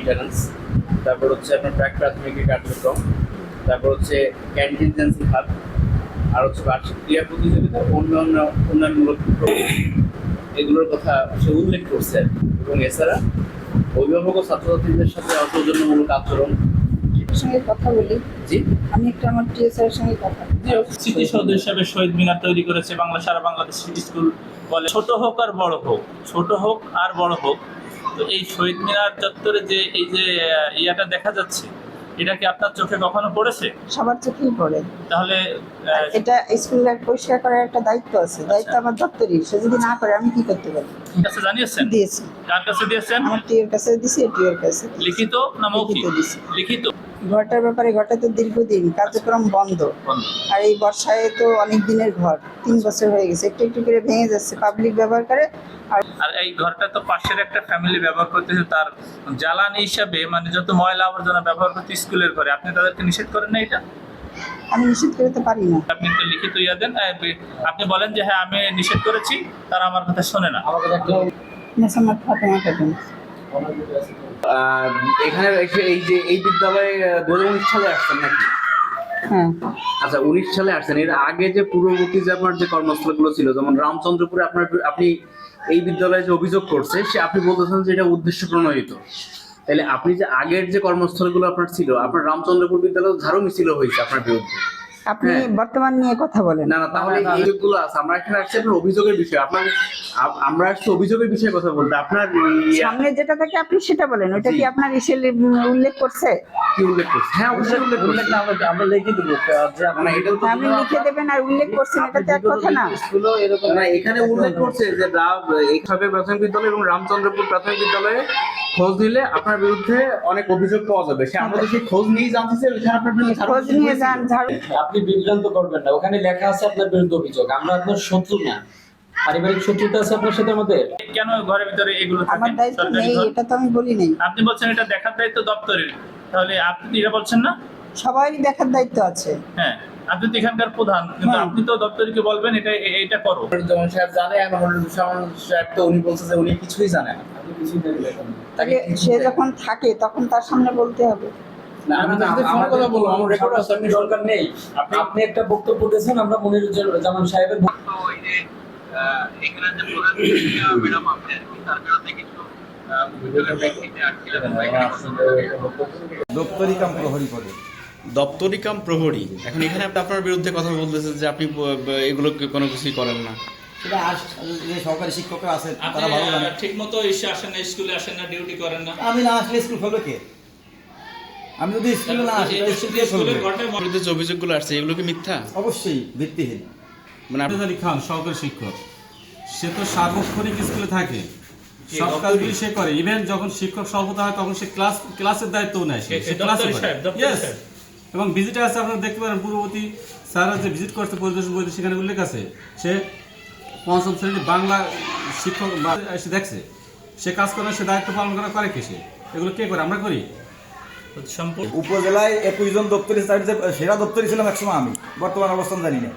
Maintenance, তারপর হচ্ছে আপনার প্রাক প্রাথমিক কার্যক্রম, তারপর হচ্ছে কন্টিনজেন্সি খাত, আর হচ্ছে বার্ষিক ক্রীড়া প্রতিযোগিতা, উন্নয়নমূলক প্রকল্প, এগুলোর কথা সে উল্লেখ করছে। এবং এছাড়া অভিভাবক ও ছাত্রছাত্রীদের সাথে অসৌজন্যমূলক আচরণ। সঙ্গে কথা বলি। জি, আমি একটা আমার টিএসআর সঙ্গে কথা স্মৃতিসৌধ হিসাবে শহীদ মিনার তৈরি করেছে সারা বাংলাদেশ স্কুল বলে, ছোট হোক আর বড় হোক, ছোট হোক আর বড় হোক। তো এই শহীদ মিনার চত্বরে যে এই যে ইয়াটা দেখা যাচ্ছে, এটা কি আপনার চোখে কখনো পড়েছে? সবার চোখেই পড়ে। তাহলে এটা স্কুলের পরিষ্কার করার একটা দায়িত্ব আছে, দায়িত্ব আমার দপ্তরই। সে যদি না করে আমি কি করতে পারি? কাছে জানিয়েছেন? দিয়েছি। কার কাছে দিয়েছেন? আমার টিএর কাছে দিয়েছি, এটির কাছে দিয়েছি। লিখিত না মৌখিক? দিয়েছি। লিখিত। ঘরটার ব্যাপারে, ঘরটা তো দীর্ঘদিন কার্যক্রম বন্ধ, আর এই বর্ষায় তো অনেক দিনের ঘর, 3 বছর হয়ে গেছে, একটু একটু করে ভেঙে যাচ্ছে, পাবলিক ব্যবহার করে। আর এই ঘরটা তো পাশের একটা ফ্যামিলি ব্যবহার করতেছে তার জ্বালানি হিসাবে, মানে যত ময়লা আবর্জনা ব্যবহার করতে স্কুলের ঘরে, আপনি তাদেরকে নিষেধ করেন না এটা? আমি নিষেধ করতে পারি না। আপনি একটা লিখিত ইয়া দেন, আপনি বলেন যে হ্যাঁ আমি নিষেধ করেছি, তারা আমার কথা শোনে না। মেসামাত ফাতেমা খাতুন। এখানে এই যে এই বিদ্যালয়ে 2019 সালে আসছেন নাকি? হ্যাঁ। আচ্ছা, 19 সালে আসছেন। এর আগে যে পূর্ববর্তী যে আপনার যে কর্মস্থলগুলো ছিল, যেমন রামচন্দ্রপুরে আপনি এই বিদ্যালয়ে যে অভিযোগ করছে, সে আপনি বলতেছেন যে এটা উদ্দেশ্য প্রণোদিত। তাহলে আপনি যে আগের যে কর্মস্থলগুলো আপনার ছিল, আপনার রামচন্দ্রপুর বিদ্যালয়ে ঝাড়ু মিছিল হয়েছে আপনার বিরুদ্ধে। আপনি বর্তমান নিয়ে কথা বলেন। না, তাহলে এই যেগুলো আছে, আমরা এখানে আসছি আপনার অভিযোগের বিষয়। আমরা আসছি অভিযোগের বিষয়ে কথা বলতে। আপনার সামনে যেটা থাকে আপনি সেটা বলেন। ওটা কি আপনার ইসেল উল্লেখ করছে? কি উল্লেখ করছে? হ্যাঁ, অবশ্যই উল্লেখ করছে। আমরা লিখে দেবো যে না, এটা তো আপনি লিখে দেবেন আর উল্লেখ করছেন, এটা তো এক কথা না। না, এখানে উল্লেখ করছে যে সরকারি প্রাথমিক বিদ্যালয় এবং রামচন্দ্রপুর প্রাথমিক বিদ্যালয়ে খোঁজ নিলে আপনার বিরুদ্ধে অনেক অভিযোগ পাওয়া যাবে। সে আমরা তো সেই খোঁজ নিয়েই জানতে চাই, ওখানে আপনার বিরুদ্ধে খোঁজ নিয়ে যান, ঝাড়ু। আপনি বিভ্রান্ত করবেন না, ওখানে লেখা আছে আপনার বিরুদ্ধে অভিযোগ। আমরা আপনার শত্রু না, পারিবারিক শত্রুতা আছে আপনার সাথে আমাদের। কেন ঘরের ভিতরে এগুলো থাকে? আমার দায়িত্ব সরকারি নেই, ঘর। এটা তো আমি বলি নাই। আপনি বলছেন এটা দেখার দায়িত্ব দপ্তরের, তাহলে আপনি এটা বলছেন না? সবারই দেখার দায়িত্ব আছে। হ্যাঁ, আপনি তো এখানকার প্রধান, কিন্তু হ্যাঁ। আপনি তো দপ্তরকে বলবেন এটা করো। যেমন সাহেব জানে, আমার সাহেব তো উনি বলছে যে উনি কিছুই জানেন না। আপনি কিছুই দেখলেন তাকে সে যখন থাকে তখন তার সামনে বলতে হবে। না, আমি তো শুধু ফোন কথা বলবো, আমার রেকর্ড আছে। আপনি দরকার নেই। আপনি একটা বক্তব্য দিয়েছেন, আমরা মনিরুজ্জামান সাহেবের দপ্তরি কাম প্রহরী পদে। দপ্তরি কাম প্রহরী। এখন এখানে আপনার বিরুদ্ধে কথা বলতেছে যে আপনি এগুলো কোনো কিছুই করেন না। সেটা আর যে সরকারি শিক্ষকরা আছে তারা ভালো জানে। ঠিক মতো এসে আসেন না, স্কুলে আসেন না, ডিউটি করেন না। আমি না আসলে স্কুল খুলবে কে? আমি যদি স্কুলে না আসি তাহলে স্কুল কে খুলবে? আপনার বিরুদ্ধে যে অভিযোগগুলো আসছে এগুলো কি মিথ্যা? অবশ্যই ভিত্তিহীন। মানে আব্দুল আলী খান সহকারী শিক্ষক, সে তো সার্বক্ষণিক স্কুলে থাকে, সব কাজগুলি সে করে। ইভেন যখন শিক্ষক স্বল্পতা হয় তখন সে ক্লাসের দায়িত্ব নেয়, সে ক্লাসে করে। Yes. এবং ভিজিটে আছে, আপনারা দেখতে পারেন পূর্ববর্তী স্যাররা যে ভিজিট করছে পরিদর্শন বইতে, সেখানে উল্লেখ আছে সে 5ম শ্রেণীর বাংলা শিক্ষক এসে দেখছে, সে কাজ করে, সে দায়িত্ব পালন করে কে? সে এগুলো কে করে? আমরা করি। উপজেলায় 21 জন দপ্তরি, সেরা দপ্তরি ছিলাম একসময় আমি, বর্তমান অবস্থান জানি না।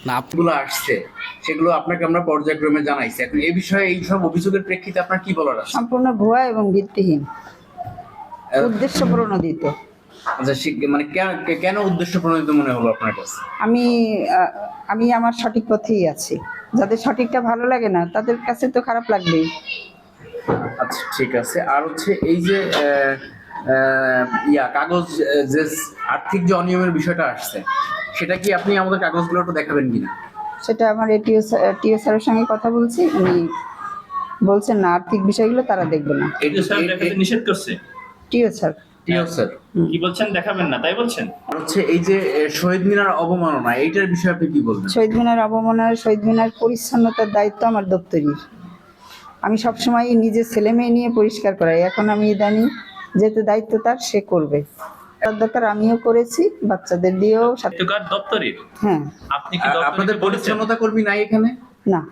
না, আপগুলো আসছে সেগুলো আপনাকে আমরা পর্যায়ক্রমে জানাইছি। এখন এই বিষয়ে এই সব অভিযোগের প্রেক্ষিতে আপনার কি বলার আছে? সম্পূর্ণ ভুয়া এবং ভিত্তিহীন, উদ্দেশ্য প্রণোদিত। আচ্ছা, মানে কেন উদ্দেশ্য প্রণোদিত মনে হলো আপনার কাছে? আমি আমার সঠিক পথেই আছি। যাদের সঠিকটা ভালো লাগে না তাদের কাছে তো খারাপ লাগবেই। আচ্ছা, ঠিক আছে। আর হচ্ছে এই যে কাগজ যে আর্থিক যে অনিয়মের বিষয়টা আসছে, সেটা কি আপনি আমাদের কাগজগুলো একটু দেখাবেন কিনা? সেটা আমার টিও স্যারের সঙ্গে কথা বলছি, উনি বলছেন না, আর্থিক বিষয়গুলো তারা দেখবে না। নিষেধ করছে টিও স্যার। স্যার কি বলছেন? দেখাবেন না তাই বলছেন? আর হচ্ছে এই যে শহীদ মিনার অবমাননা, এইটার বিষয়ে আপনি কি বলবেন? শহীদ মিনার অবমাননা, শহীদ মিনার পরিচ্ছন্নতার দায়িত্ব আমার দপ্তরির। আমি সবসময় নিজের ছেলে মেয়ে নিয়ে পরিষ্কার করাই। এখন আমি ইদানিং যেহেতু দায়িত্ব তার, সে করবে। তার দরকার আমিও করেছি, বাচ্চাদের দিয়েও। দপ্তরের? হ্যাঁ। আপনি কি আপনাদের পরিচ্ছন্নতা কর্মী নাই এখানে? না,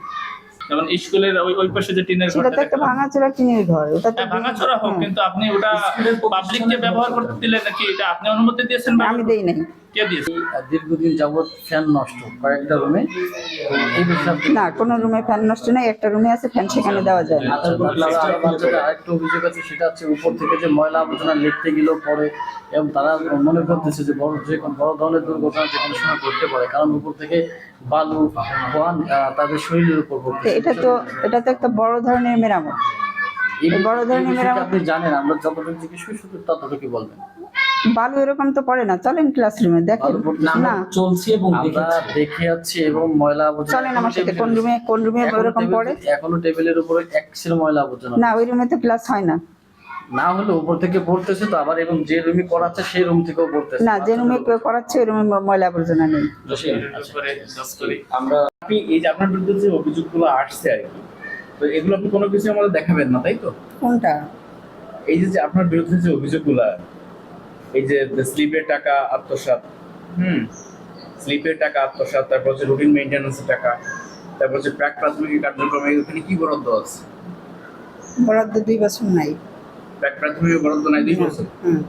যেমন স্কুলের ওই পাশে যে টিনের সেটা তো একটা ভাঙাচোরা টিনের ঘর। ওটা তো ভাঙাচোরা হোক, কিন্তু আপনি ওটা পাবলিককে ব্যবহার করতে দিলেন নাকি? এটা আপনি অনুমতি দিয়েছেন? আমি দেই নাই। কে দিয়েছে? দীর্ঘদিন যাবত ফ্যান নষ্ট কয়েকটা রুমে, এই বিষয়ে না, কোনো রুমে ফ্যান নষ্ট নেই, একটা রুমে আছে ফ্যান, সেখানে দেওয়া যায় না। আরেকটা অভিযোগ আছে, সেটা হচ্ছে উপর থেকে যে ময়লা আবর্জনা লিখতে গেলেও পরে, এবং তারা মনে করতেছে যে বড় ধরনের দুর্ঘটনা যে কোনো সময় ঘটতে পারে, কারণ উপর থেকে বালু বহান তাদের শরীরের উপর তো পড়তেছে। এটা তো একটা বড় ধরনের মেরামত। এই বড় ধরনের বিষয়টা মেরামত। আপনি জানেন, আমরা যতটুকু জিজ্ঞেস করি শুধু ততটুকু বলবেন। বালু এরকম তো পড়ে না, চলেন ক্লাসরুমে দেখেন। বালু পড়তেছে না, চলছে এবং আমরা দেখে যাচ্ছি, এবং ময়লা আবর্জনা চলেন আমার সাথে, কোন রুমে এরকম পড়ে? এখনো টেবিলের উপরে এক্সেল ময়লা আবর্জনা। না, ওই রুমে তো ক্লাস হয় না। না হলে উপর থেকে পড়তেছে তো, আবার এবং যে রুমে করাচ্ছে সেই রুম থেকেও পড়তেছে। না, যে রুমে করাচ্ছে ওই রুমে ময়লা আবর্জনা নেই। আমরা আপনি এই যে আপনার বিরুদ্ধে যে অভিযোগগুলো আসছে আর কি, তো এগুলো আপনি কোনো কিছু আমাদের দেখাবেন না, তাই তো? কোনটা? এই যে আপনার বিরুদ্ধে যে অভিযোগগুলো, এই যে স্লিপের টাকা আত্মসাৎ, স্লিপের টাকা আত্মসাৎ, তারপর হচ্ছে রুটিন মেইনটেন্যান্সের টাকা, তারপর হচ্ছে প্রাক প্রাথমিক কার্যক্রমে ওখানে কি বরাদ্দ আছে? বরাদ্দ 2 বছর নাই। প্রাক প্রাথমিক বরাদ্দ নাই 2 বছর।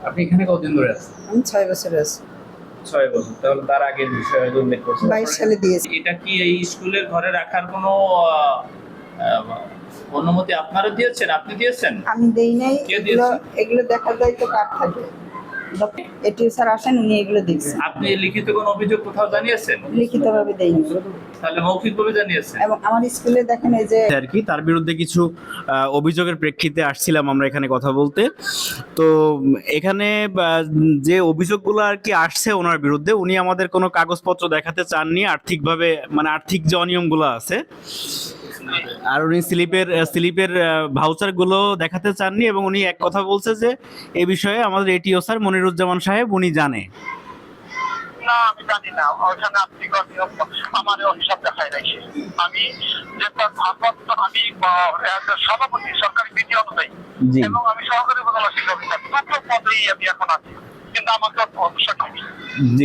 আপনি এখানে কতদিন ধরে আছেন? আমি 6 বছর আছি। 6 বছর। তাহলে তার আগের বিষয়ে উল্লেখ করছেন। 22 সালে দিয়েছি। এটা কি এই স্কুলের ঘরে রাখার কোনো অনুমতি আপনারা দিয়েছেন? আপনি দিয়েছেন? আমি দেই নাই। কে দিয়েছে? এগুলো দেখা যায় তো কার থাকে। এটিও স্যার আসেন, উনি এগুলো দেখছেন। আপনি লিখিত কোনো অভিযোগ কোথাও জানিয়েছেন? লিখিতভাবে দেইনি। তাহলে মৌখিকভাবে জানিয়েছেন? এবং আমার স্কুলে দেখেন এই যে আর কি তার বিরুদ্ধে কিছু অভিযোগের প্রেক্ষিতে আসছিলাম আমরা এখানে কথা বলতে। তো এখানে যে অভিযোগগুলো আর কি আসছে ওনার বিরুদ্ধে, উনি আমাদের কোনো কাগজপত্র দেখাতে চাননি, আর্থিকভাবে মানে আর্থিক যে অনিয়মগুলো আছে, আর উনি স্লিপের ভাউচারগুলো দেখাতে চাননি, এবং উনি এক কথা বলছে যে এ বিষয়ে আমাদের এটিও স্যার মনিরুজ্জামান সাহেব উনি জানে। না, আমি জানি না ওখানে আর্থিক অনিয়ম আমার হিসাব দেখায় রাখি। আমি যে ভারপ্রাপ্ত, আমি সভাপতি সরকারি বিধি অনুযায়ী, জি। এবং আমি সহকারী উপজেলা শিক্ষা অফিসার, দুটো পদেই আমি এখন আছি, কিন্তু আমাকে অবশ্যই জি।